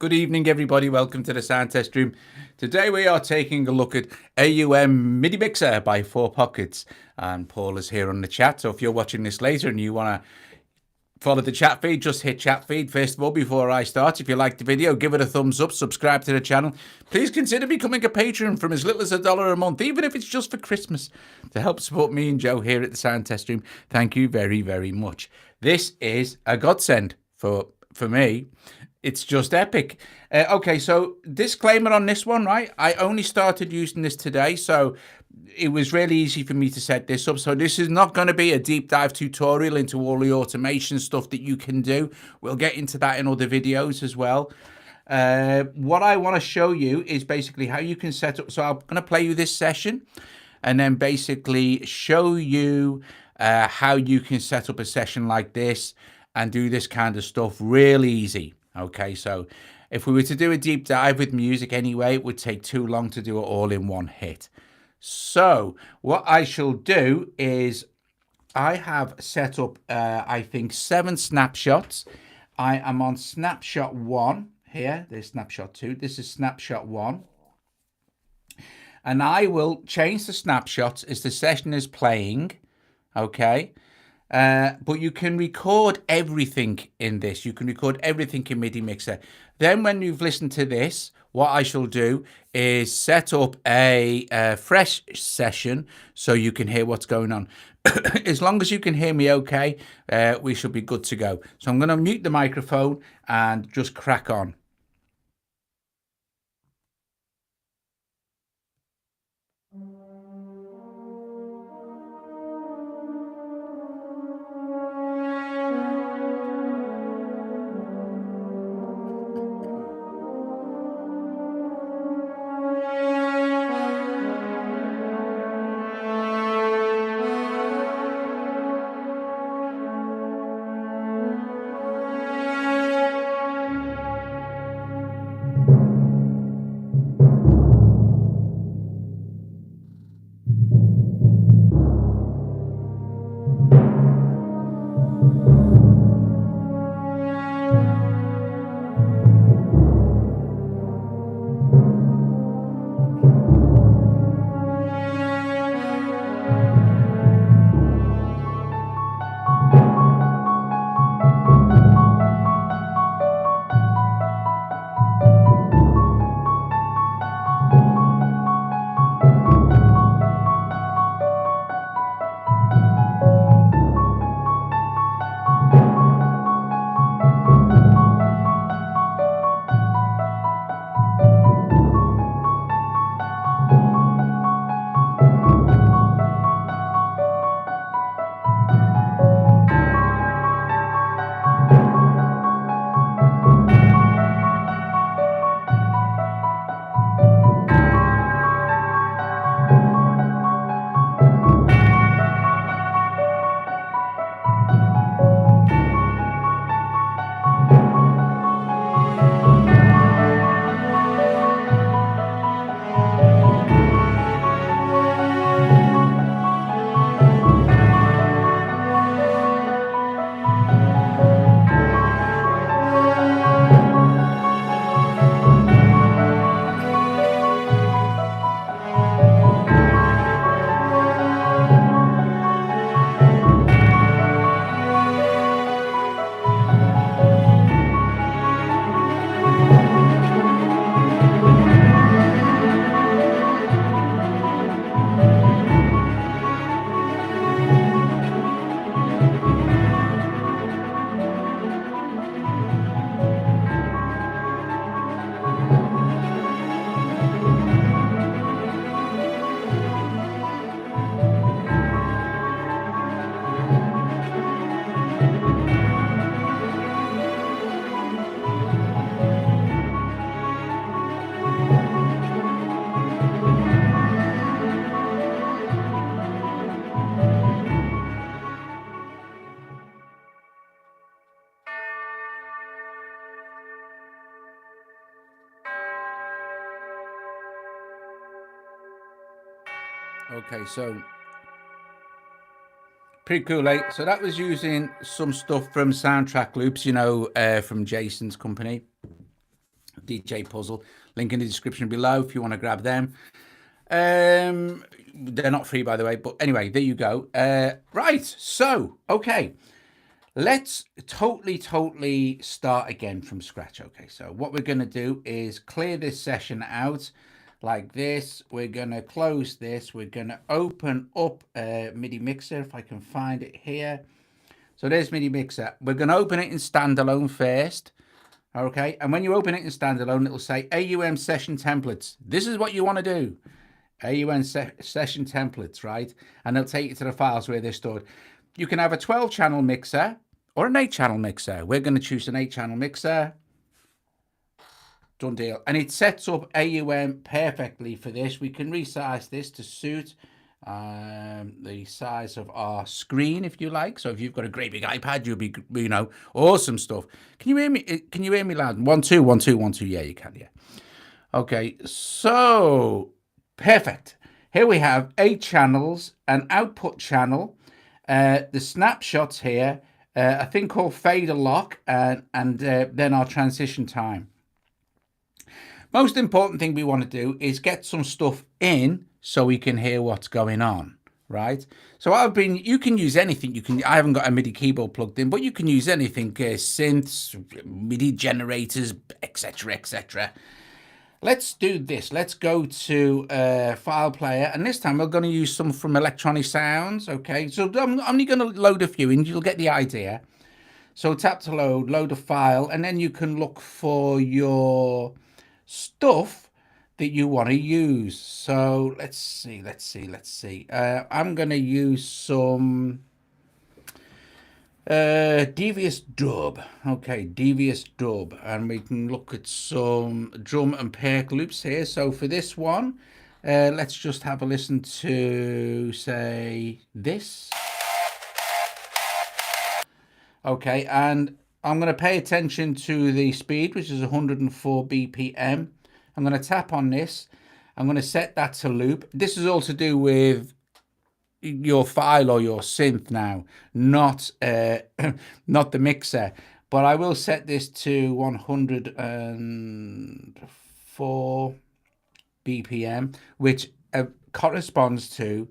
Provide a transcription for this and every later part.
Good evening, everybody. Welcome to the sound test room. Today we are taking a look at AUM MidiMixer by 4Pockets, and Paul is here on the chat. So if you're watching this later and you want to follow the chat feed, just hit chat feed first of all before I start. If you like the video, give it a thumbs up, subscribe to the channel. Please consider becoming a patron from as little as $1 a month, even if it's just for Christmas, to help support me and Joe here at the sound test room. Thank you very, very much. This is a godsend for me. It's just epic. Okay, so disclaimer on this one, right? I only started using this today, so it was really easy for me to set this up. So this is not going to be a deep dive tutorial into all the automation stuff that you can do. We'll get into that in other videos as well. What I want to show you is basically how you can set up. So I'm going to play you this session and then basically show you how you can set up a session like this and do this kind of stuff real easy. Okay, so if we were to do a deep dive with music anyway, it would take too long to do it all in one hit. So what I shall do is I have set up, I think, 7 snapshots. I am on snapshot 1 here. There's snapshot 2. This is snapshot 1. And I will change the snapshots as the session is playing. Okay. But you can record everything in this. You can record everything in MidiMixer. Then when you've listened to this, what I shall do is set up a fresh session so you can hear what's going on. As long as you can hear me okay, we should be good to go. So I'm going to mute the microphone and just crack on. Okay, so pretty cool, eh? So that was using some stuff from Soundtrack Loops, you know, from Jason's company. DJ Puzzle. Link in the description below if you want to grab them. They're not free, by the way, but anyway, there you go. Right, so okay, let's totally start again from scratch. Okay, so what we're going to do is clear this session out like this. We're going to close this. We're going to open up MidiMixer if I can find it here. So there's MidiMixer. We're going to open it in standalone first. Okay, and when you open it in standalone, it'll say AUM session templates. This is what you want to do. AUM session templates, right? And they'll take you to the files where they're stored. You can have a 12-channel mixer or an 8-channel mixer. We're going to choose an 8-channel mixer. Done deal. And it sets up AUM perfectly for this. We can resize this to suit the size of our screen, if you like. So if you've got a great big iPad, you'll be, you know, awesome stuff. Can you hear me? Can you hear me loud? 1 2 1 2 1 2. Yeah, you can. Yeah. Okay. So perfect. Here we have 8 channels, an output channel, the snapshots here, a thing called fader lock, and then our transition time. Most important thing we want to do is get some stuff in so we can hear what's going on, right? So you can use anything. I haven't got a MIDI keyboard plugged in, but you can use anything, synths, MIDI generators, etc., etc. Let's do this. Let's go to file player, and this time we're going to use some from Electronic Sounds. Okay, so I'm only going to load a few, and you'll get the idea. So tap to load a file, and then you can look for your stuff that you want to use. So let's see. I'm going to use some devious dub. Okay, devious dub, and we can look at some drum and perc loops here. So for this one, let's just have a listen to, say, this. Okay, and I'm going to pay attention to the speed, which is 104 BPM. I'm going to tap on this. I'm going to set that to loop. This is all to do with your file or your synth now, not not the mixer. But I will set this to 104 BPM, which corresponds to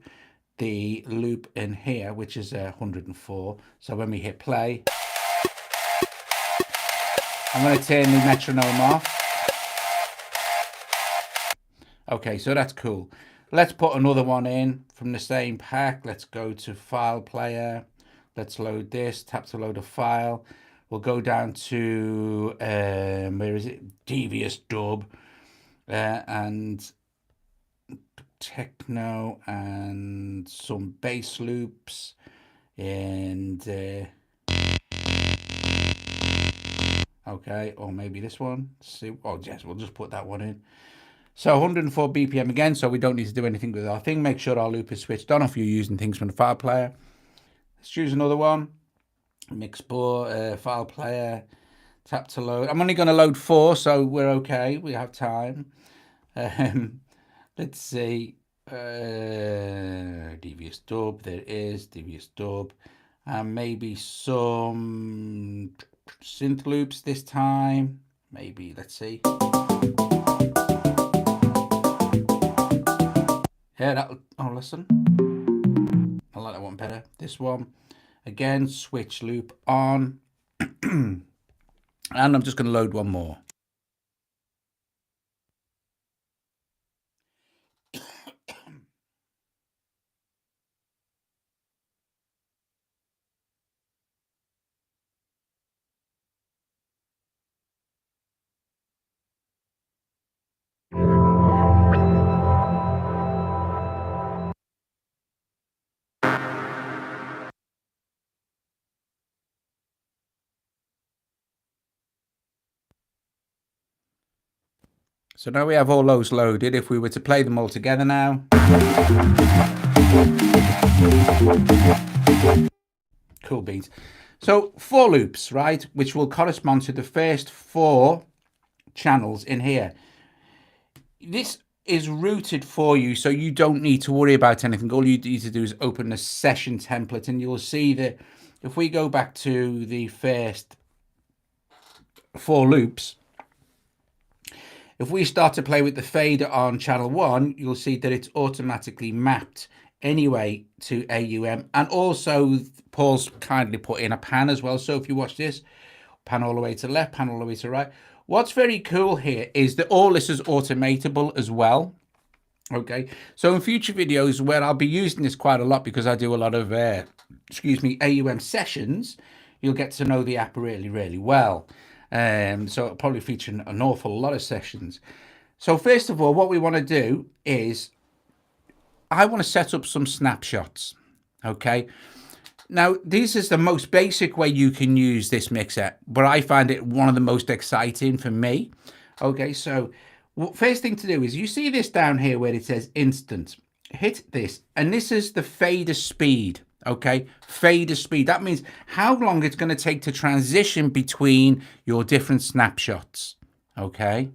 the loop in here, which is 104. So when we hit play, I'm going to turn the metronome off. Okay, so that's cool. Let's put another one in from the same pack. Let's go to file player. Let's load this, tap to load a file. We'll go down to, where is it? Devious dub, and techno, and some bass loops, and okay, or maybe this one. See, oh yes, we'll just put that one in. So 104 BPM again, so we don't need to do anything with our thing. Make sure our loop is switched on if you're using things from the file player. Let's choose another one. Mix board, file player, tap to load. I'm only going to load 4, so we're okay. We have time. Let's see. Devious dub, there it is, devious dub. And maybe some synth loops this time. Maybe, let's see. Yeah, that'll, oh, listen. I like that one better. This one. Again, switch loop on. And I'm just going to load one more. So now we have all those loaded. If we were to play them all together now. Cool beats. So 4 loops, right? Which will correspond to the first 4 channels in here. This is routed for you, so you don't need to worry about anything. All you need to do is open the session template, and you'll see that if we go back to the first 4 loops, If we start to play with the fader on channel 1, you'll see that it's automatically mapped anyway to AUM. And also Paul's kindly put in a pan as well. So if you watch this, pan all the way to the left, pan all the way to the right. What's very cool here is that all this is automatable as well. Okay, so in future videos where I'll be using this quite a lot because I do a lot of, AUM sessions, you'll get to know the app really, really well. So it'll probably feature an awful lot of sessions. So first of all, what we want to do is I want to set up some snapshots. Okay. Now, this is the most basic way you can use this mixer, but I find it one of the most exciting for me. Okay, so first thing to do is you see this down here where it says instant. Hit this, and this is the fader speed. Okay, fader speed. That means how long it's going to take to transition between your different snapshots. Okay.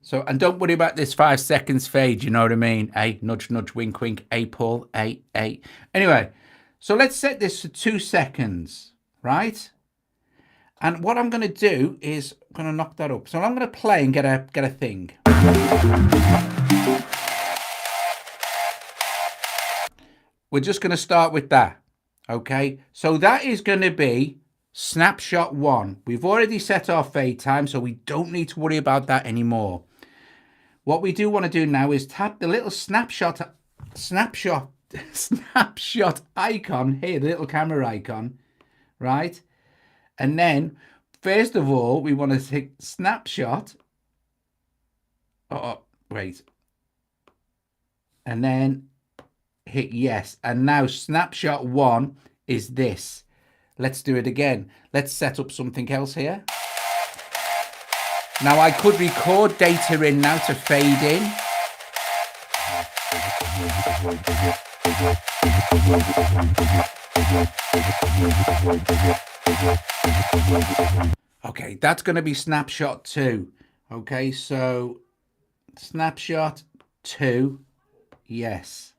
So, and don't worry about this 5 seconds fade. You know what I mean? A nudge, nudge, wink, wink. A Paul, a. Anyway, so let's set this to 2 seconds, right? And what I'm going to do is I'm going to knock that up. So I'm going to play and get a thing. We're just going to start with that. Okay. So that is going to be snapshot 1. We've already set our fade time, so we don't need to worry about that anymore. What we do want to do now is tap the little snapshot icon here, the little camera icon, right? And then, first of all, we want to take snapshot. Oh, wait. And then hit yes. And now snapshot 1 is this. Let's do it again. Let's set up something else here. Now I could record data in now to fade in. Okay, that's going to be snapshot 2. Okay, so snapshot 2, yes.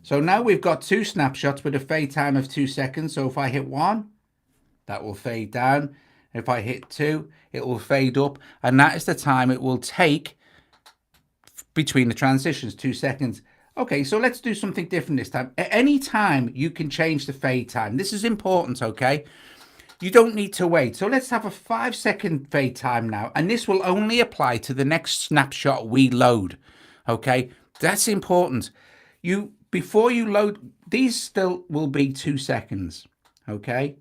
So now we've got 2 snapshots with a fade time of 2 seconds. So if I hit 1, that will fade down. If I hit 2, it will fade up. And that is the time it will take between the transitions, 2 seconds. Okay, so let's do something different this time. At any time, you can change the fade time. This is important, okay? You don't need to wait. So let's have a 5-second fade time now. And this will only apply to the next snapshot we load, okay? That's important. Before you load, these still will be 2 seconds, okay?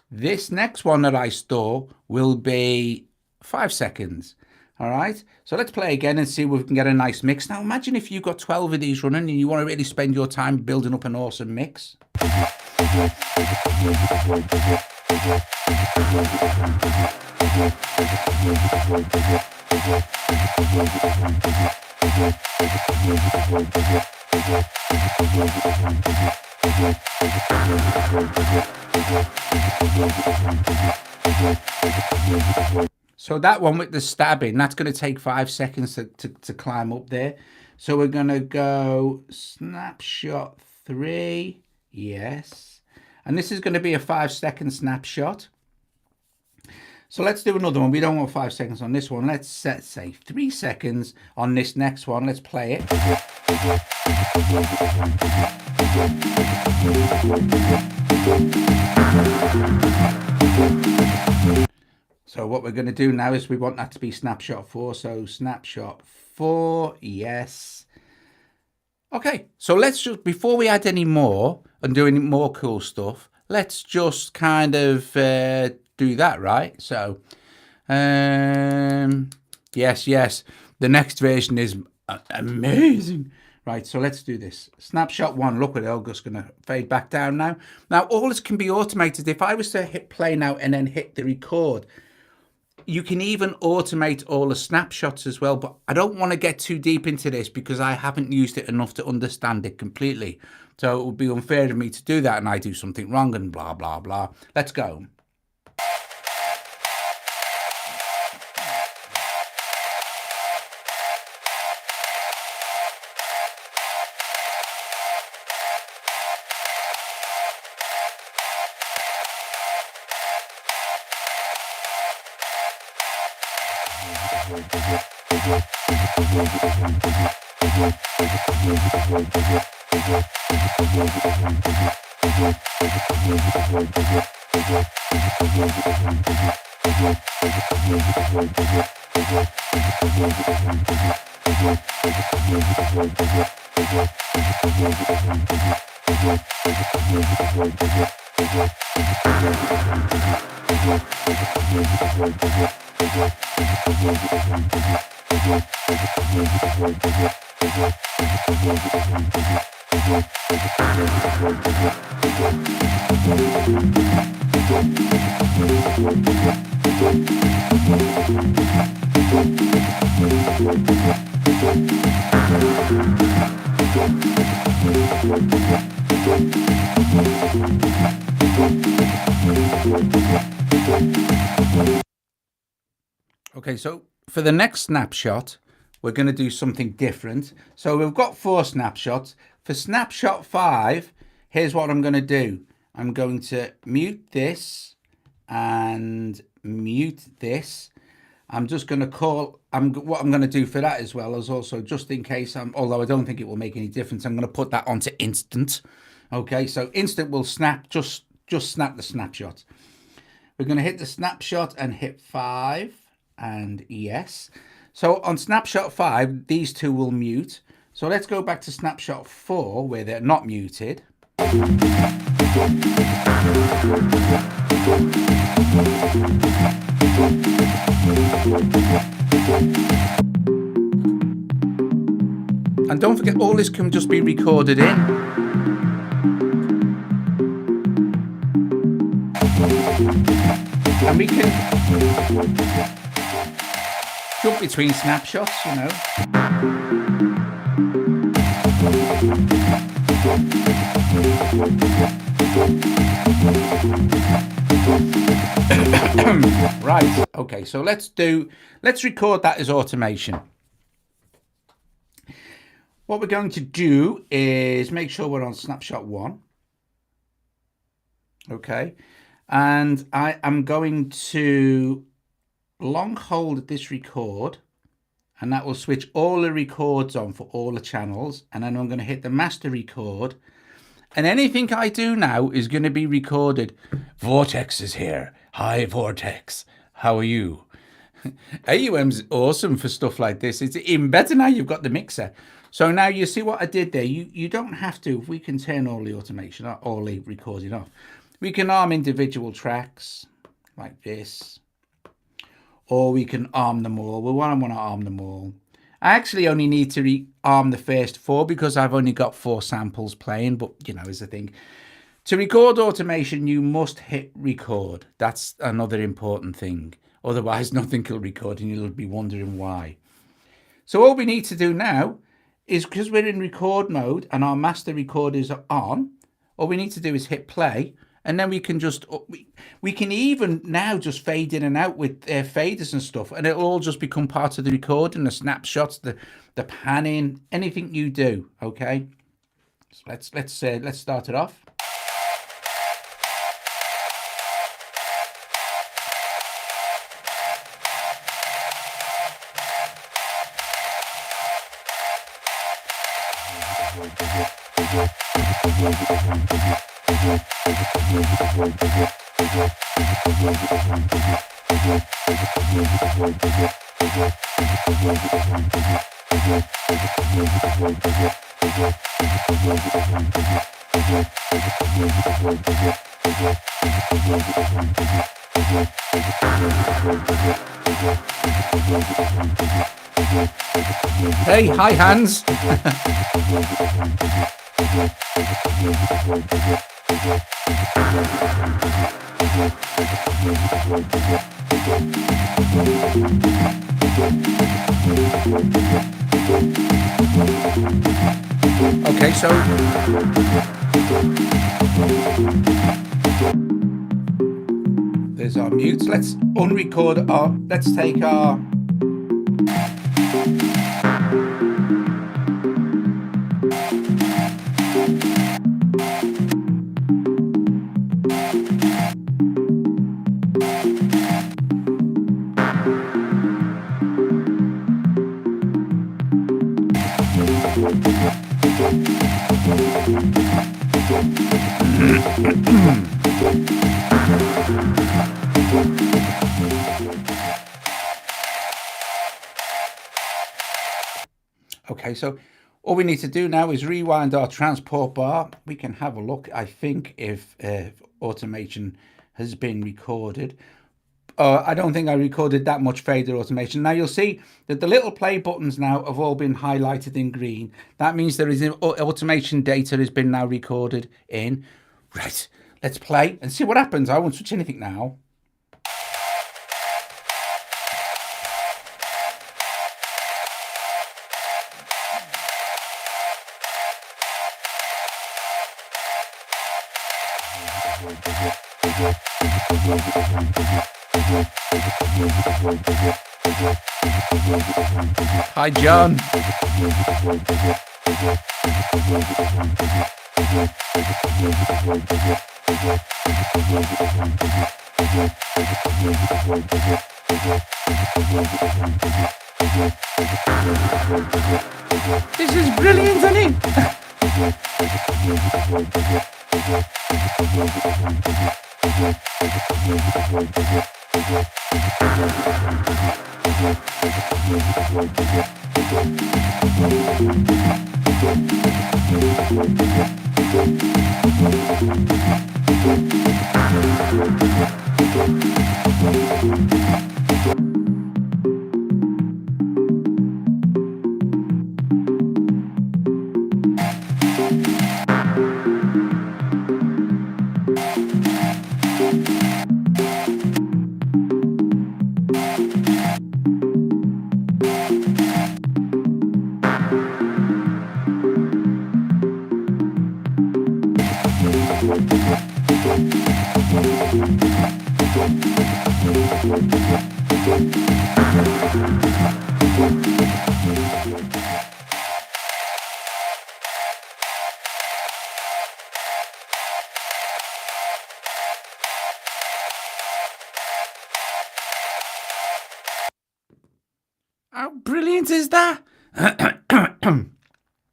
This next one that I store will be 5 seconds. All right. So let's play again and see if we can get a nice mix. Now, imagine if you've got 12 of these running and you want to really spend your time building up an awesome mix. So that one with the stabbing, that's going to take 5 seconds to climb up there. So we're going to go snapshot 3. Yes. And this is going to be a 5-second snapshot. So let's do another one. We don't want 5 seconds on this one. Let's say 3 seconds on this next one. Let's play it. So what we're going to do now is we want that to be snapshot 4. So snapshot 4, yes. Okay, so let's just, before we add any more and do any more cool stuff, let's just kind of do that, right? So, yes, the next version is amazing. Right, so let's do this. Snapshot 1, look at it, just going to fade back down now. Now, all this can be automated. If I was to hit play now and then hit the record, you can even automate all the snapshots as well, but I don't want to get too deep into this because I haven't used it enough to understand it completely. So it would be unfair of me to do that and I do something wrong and blah, blah, blah. Let's go. Okay, so for the next snapshot, we're going to do something different. So we've got 4 snapshots. For snapshot 5, here's what I'm going to do. I'm going to mute this and mute this. I'm just going to call, what I'm going to do for that as well is also, just in case, although I don't think it will make any difference, I'm going to put that onto instant. Okay, so instant will snap, just snap the snapshot. We're going to hit the snapshot and hit 5 and yes. So on snapshot 5, these two will mute. So let's go back to snapshot 4 where they're not muted. And don't forget, all this can just be recorded in. And we can jump between snapshots, you know. Right, okay, so let's record that as automation. What we're going to do is make sure we're on snapshot 1. Okay, and I am going to long hold this record, and that will switch all the records on for all the channels, and then I'm going to hit the master record, and anything I do now is going to be recorded. Vortex is here. Hi, Vortex. How are you? AUM's awesome for stuff like this. It's even better now you've got the mixer. So now you see what I did there. You don't have to. If we can turn all the automation, all the recording off, we can arm individual tracks like this, or we can arm them all. Well, I want to arm them all. I actually only need to arm the first 4 because I've only got 4 samples playing, but you know, is the thing. To record automation, you must hit record. That's another important thing. Otherwise, nothing will record and you'll be wondering why. So all we need to do now is, because we're in record mode and our master recorders are on, all we need to do is hit play, and then we can just, we can even now just fade in and out with faders and stuff, and it'll all just become part of the recording, the snapshots, the panning, anything you do. Okay, so let's start it off. Hey, hi Hans. Okay, so there's our mutes. Let's unrecord let's take our Okay, so all we need to do now is rewind our transport bar. We can have a look, I think, if automation has been recorded. I don't think I recorded that much fader automation. Now you'll see that the little play buttons now have all been highlighted in green. That means there is automation data has been now recorded in. Right, let's play and see what happens. I won't switch anything now. Hi, John. This is brilliant, isn't it? How brilliant is that?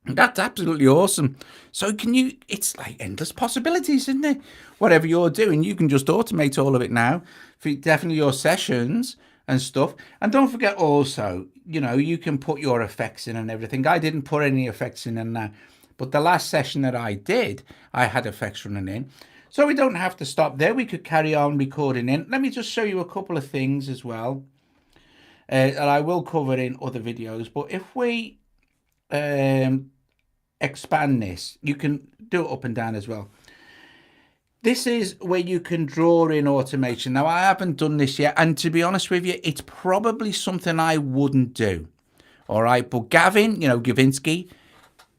That's absolutely awesome. So it's like endless possibilities, isn't it? Whatever you're doing, you can just automate all of it now for definitely your sessions and stuff. And don't forget also, you can put your effects in and everything. I didn't put any effects in and that, but the last session that I did, I had effects running in. So we don't have to stop there. We could carry on recording in. Let me just show you a couple of things as well. And I will cover in other videos, but if we expand this, you can do it up and down as well. This is where you can draw in automation. Now, I haven't done this yet, and to be honest with you, it's probably something I wouldn't do. All right, but Gavin, Gavinsky,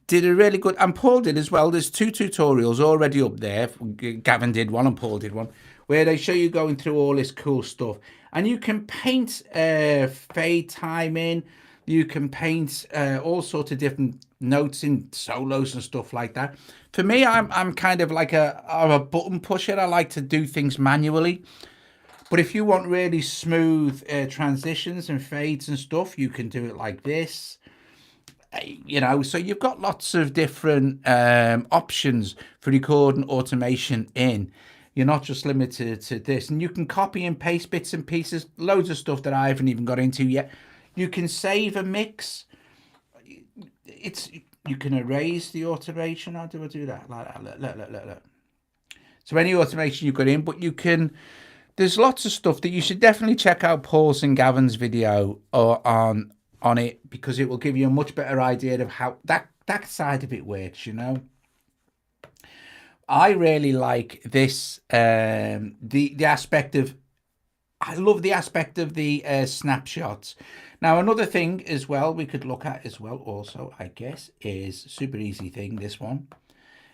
did a really good, and Paul did as well. There's 2 tutorials already up there. Gavin did one and Paul did one, where they show you going through all this cool stuff. And you can paint fade time in. You can paint all sorts of different notes in solos and stuff like that. For me, I'm kind of like I'm a button pusher. I like to do things manually. But if you want really smooth transitions and fades and stuff, you can do it like this. So you've got lots of different options for recording automation in. You're not just limited to this. And you can copy and paste bits and pieces, loads of stuff that I haven't even got into yet. You can save a mix. You can erase the automation. How do I do that? Like that. Look. So any automation you've got in, but there's lots of stuff that you should definitely check out Paul's and Gavin's video on it, because it will give you a much better idea of how that side of it works, I really like this, the aspect of, I love the aspect of the snapshots. Now, another thing as well we could look at as well also, I guess, is super easy thing, this one,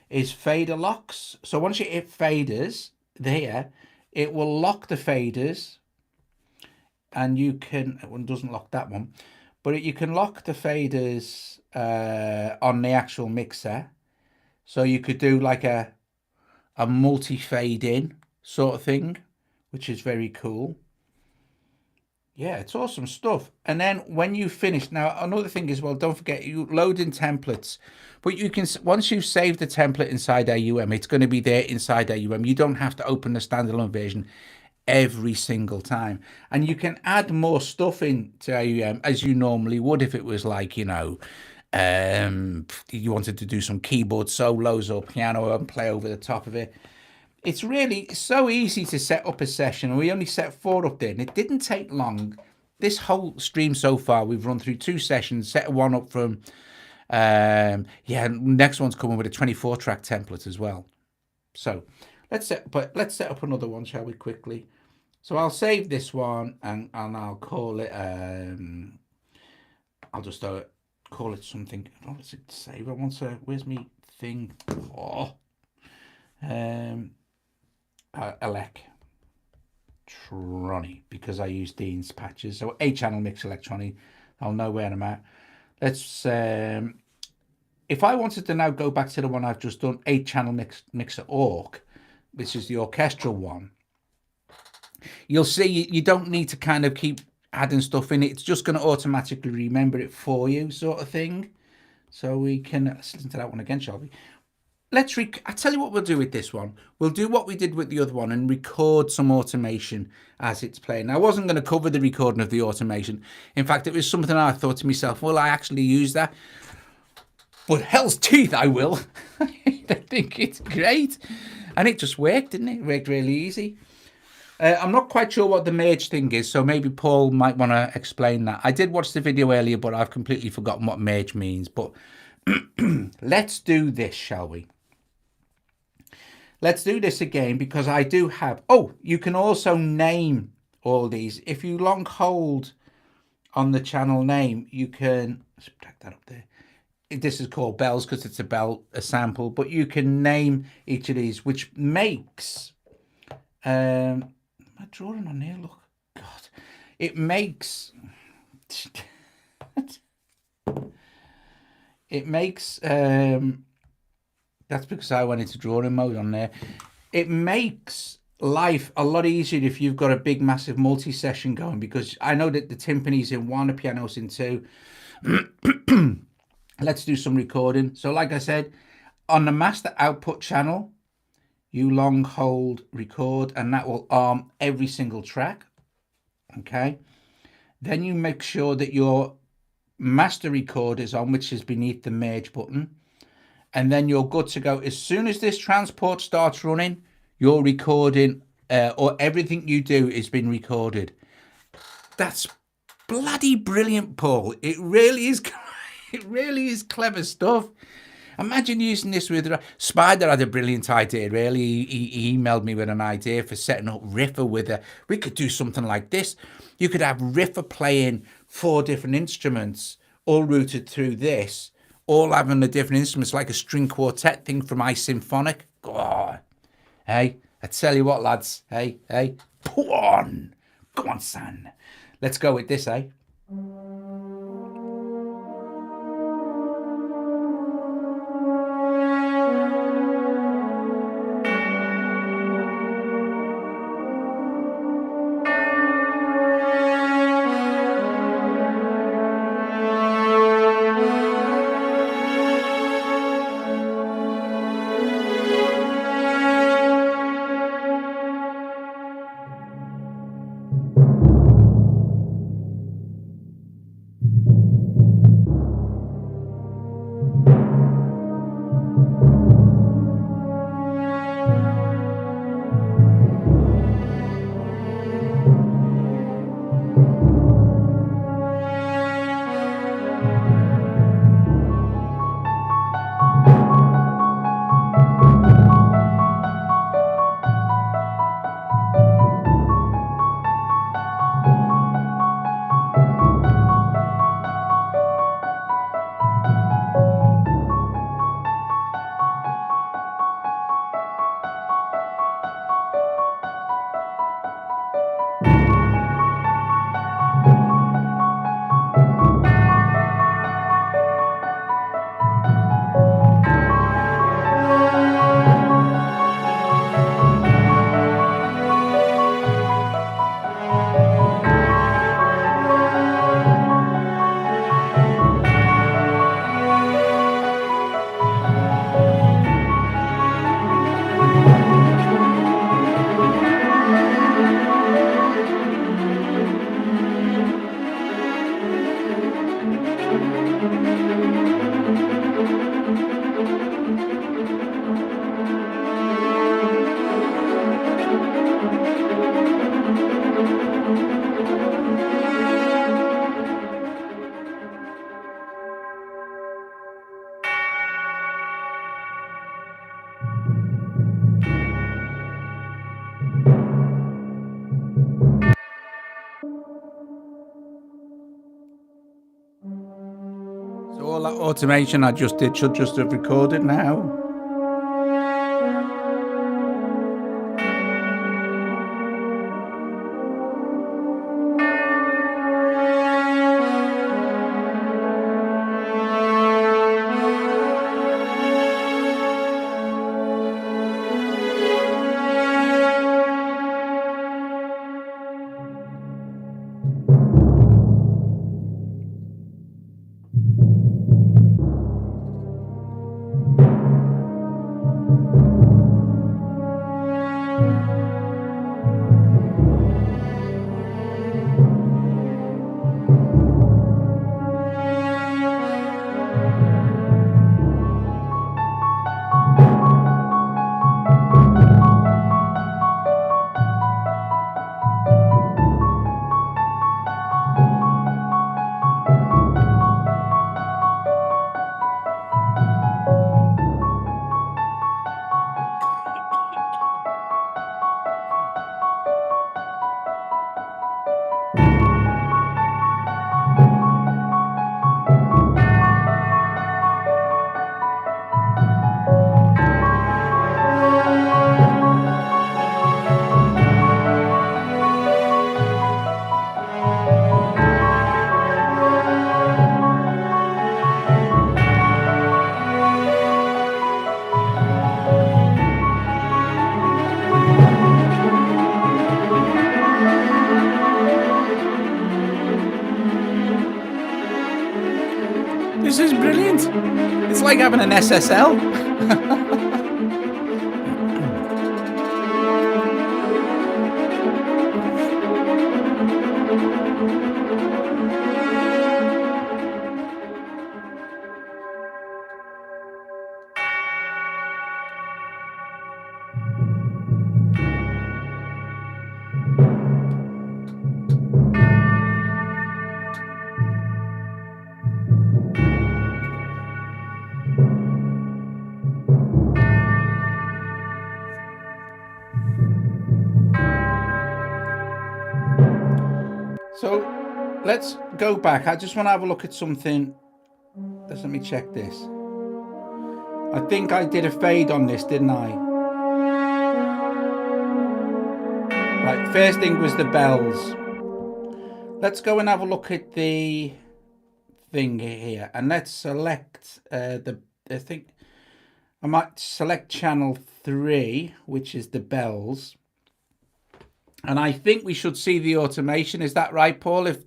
is fader locks. So once you hit faders there, it will lock the faders, and you can, it doesn't lock that one, but you can lock the faders on the actual mixer. So you could do like a multi-fade in sort of thing, which is very cool. Yeah, it's awesome stuff. And then when you finish, now another thing is, well, don't forget you load in templates, but you can, once you've saved the template inside AUM, it's going to be there inside AUM. You don't have to open the standalone version every single time. And you can add more stuff into AUM as you normally would if it was like, you wanted to do some keyboard solos or piano and play over the top of it. It's really so easy to set up a session. We only set 4 up there, and it didn't take long. This whole stream so far, we've run through 2 sessions, set one up from, next one's coming with a 24-track template as well. So let's set up another one, shall we, quickly? So I'll save this one, and I'll call it, I'll just call it something. What does it save? I want to, where's me thing? Electronic, because I use Dean's patches. So 8-channel mix electronic. I'll know where I'm at. Let's if I wanted to now go back to the one I've just done, 8-channel mixer orc, which is the orchestral one, you'll see you don't need to kind of keep adding stuff in it. It's just going to automatically remember it for you, sort of thing. So we can, let's listen to that one again, shall we? I tell you what we'll do with this one. We'll do what we did with the other one and record some automation as it's playing. Now, I wasn't going to cover the recording of the automation. In fact, it was something I thought to myself, will I actually use that? But hell's teeth, I will. I think it's great. And it just worked, didn't it? It worked really easy. I'm not quite sure what the merge thing is, so maybe Paul might want to explain that. I did watch the video earlier, but I've completely forgotten what merge means. But let's do this, shall we? Let's do this again, because I do have... Oh, you can also name all these. If you long hold on the channel name, you can... Subtract that up there. This is called bells because it's a sample. But you can name each of these, which makes... am I drawing on here? Look. God. It makes... it makes... That's because I went into drawing mode on there. It makes life a lot easier if you've got a big, massive multi-session going, because I know that the timpani's in 1, the piano's in 2. Let's do some recording. So like I said, on the master output channel, you long hold record, and that will arm every single track. Okay. Then you make sure that your master record is on, which is beneath the merge button. And then you're good to go. As soon as this transport starts running, you're recording, or everything you do is being recorded. That's bloody brilliant, Paul. It really is. It really is clever stuff. Imagine using this with... Spider had a brilliant idea, really. He emailed me with an idea for setting up Riffer with a... We could do something like this. You could have Riffer playing 4 different instruments, all routed through this, all having the different instruments, like a string quartet thing from iSymphonic. God. Hey, I tell you what, lads. Hey, put on. Come on, son. Let's go with this, eh? all that automation I just did should just have recorded now. This is brilliant. It's like having an SSL. So let's go back. I just want to have a look at something. Let me check this. I think I did a fade on this, didn't I? Right, first thing was the bells. Let's go and have a look at the thing here, and let's select I think I might select channel 3, which is the bells. And I think we should see the automation. Is that right, Paul? If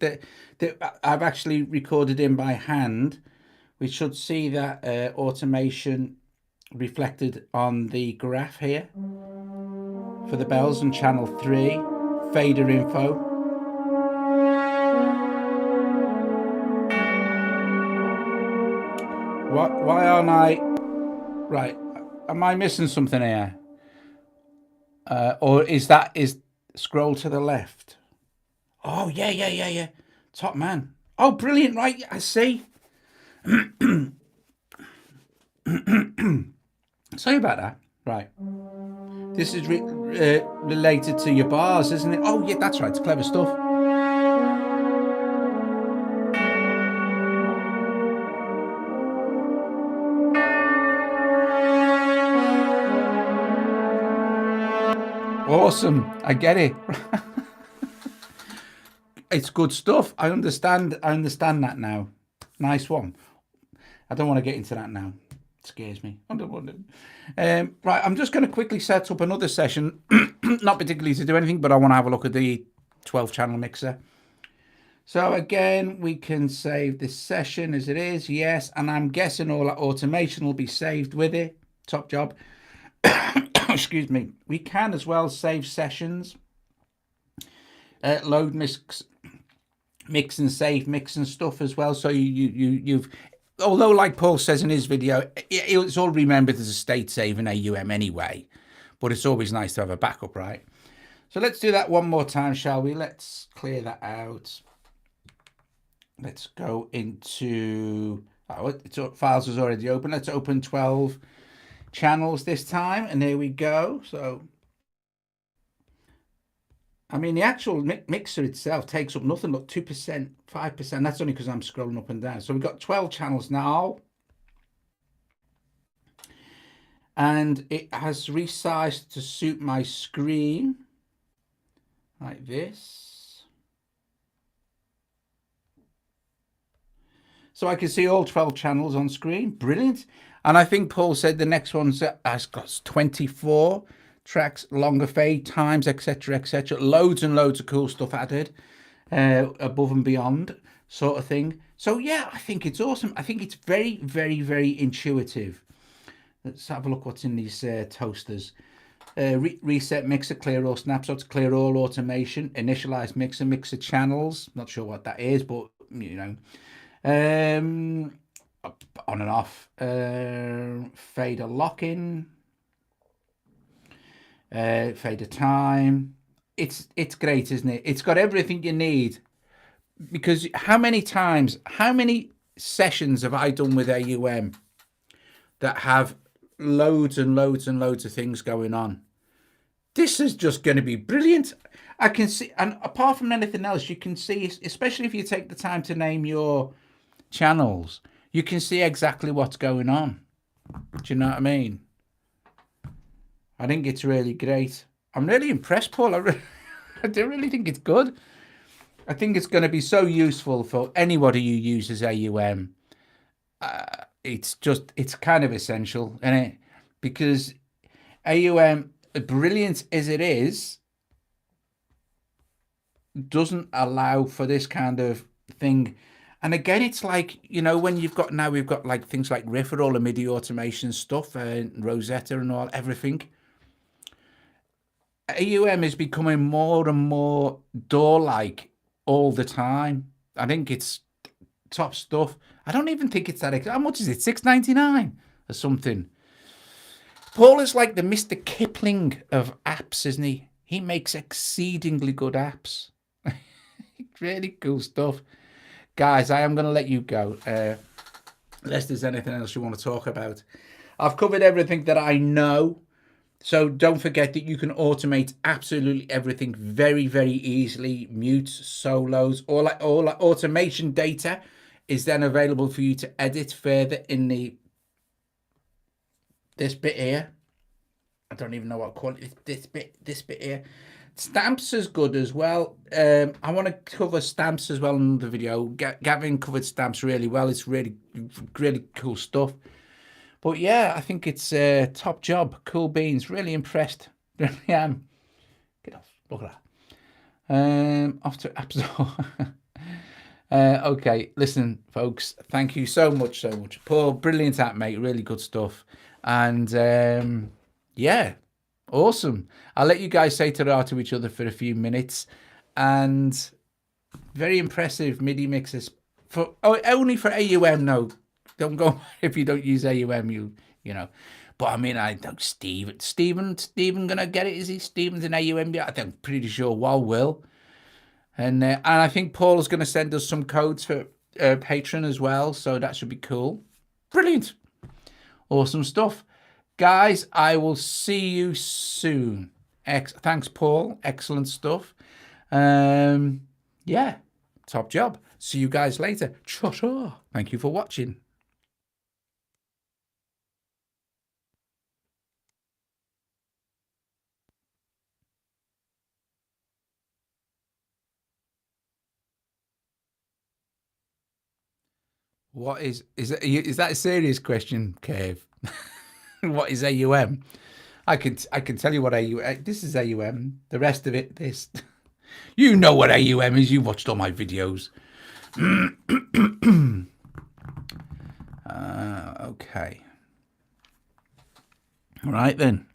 I've actually recorded in by hand, we should see that automation reflected on the graph here for the bells on channel 3, fader info. Why aren't I? Right, am I missing something here? Or is scroll to the left? Oh, yeah. Top man. Oh, brilliant. Right, I see. Sorry about that. Right. This is related to your bars, isn't it? Oh, yeah, that's right. It's clever stuff. Awesome. I get it. It's good stuff. I understand that now. Nice one. I don't want to get into that now. It scares me. I don't want to. Right, I'm just going to quickly set up another session. Not particularly to do anything, but I want to have a look at the 12-channel mixer. So again, we can save this session as it is. Yes, and I'm guessing all that automation will be saved with it. Top job. Excuse me. We can as well save sessions. Load mix and save mix and stuff as well. So you've, although like Paul says in his video, it's all remembered as a state save in AUM anyway, but it's always nice to have a backup, right? So let's do that one more time, shall we? Let's clear that out. Let's go into, files is already open. Let's open 12 channels this time, and there we go. So I mean, the actual mixer itself takes up nothing but 2%, 5%. That's only because I'm scrolling up and down. So we've got 12 channels now. And it has resized to suit my screen. Like this. So I can see all 12 channels on screen. Brilliant. And I think Paul said the next one has got 24 tracks, longer fade times, etc., etc. Loads and loads of cool stuff added, above and beyond sort of thing. So yeah, I think it's awesome. I think it's very, very, very intuitive. Let's have a look what's in these toasters. Reset mixer, clear all snapshots, clear all automation, initialize mixer, mixer channels. Not sure what that is, but you know, on and off, fader lock-in, fader time. It's great, isn't it? It's got everything you need. Because how many sessions have I done with AUM that have loads and loads and loads of things going on? This is just going to be brilliant. I can see, and apart from anything else, you can see, especially if you take the time to name your channels, you can see exactly what's going on. Do you know what I mean? I think it's really great. I'm really impressed, Paul. I do really think it's good. I think it's going to be so useful for anybody who uses AUM. It's kind of essential, isn't it? Because AUM, brilliant as it is, doesn't allow for this kind of thing. And again, it's like, you know, when we've got like things like Riff or all the MIDI automation stuff, Rosetta and all, everything. AUM is becoming more and more DAW-like all the time. I think it's top stuff. I don't even think it's that. How much is it? $6.99 or something. Paul is like the Mr. Kipling of apps, isn't he? He makes exceedingly good apps. Really cool stuff. Guys, I am going to let you go. Unless there's anything else you want to talk about. I've covered everything that I know. So don't forget that you can automate absolutely everything very, very easily. Mutes, solos, all automation data is then available for you to edit further in this bit here. I don't even know what quality this bit here. Stamps is good as well. I want to cover stamps as well in another video. Gavin covered stamps really well. It's really, really cool stuff. But yeah, I think it's a top job. Cool beans. Really impressed. Really am. Get off. Look at that. Off to App Store. Okay, listen, folks. Thank you so much. Paul, brilliant app, mate. Really good stuff. And yeah, awesome. I'll let you guys say ta-ra to each other for a few minutes. And very impressive MIDI mixers. Only for AUM, no. Don't go if you don't use AUM, you know. But I mean, I don't. Steven gonna get it? Is he? Steven's an AUM. I think I'm pretty sure Wal will. And I think Paul's gonna send us some codes for Patreon as well, so that should be cool. Brilliant, awesome stuff, guys. I will see you soon. Thanks, Paul. Excellent stuff. Yeah, top job. See you guys later. Ta-ta. Thank you for watching. What is that a serious question, Cave? What is AUM? I can tell you what AUM. This is AUM. The rest of it, this. You know what AUM is. You watched all my videos. Okay. All right then.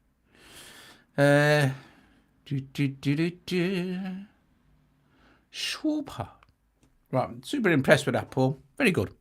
Super. Right, super impressed with that, Paul. Very good.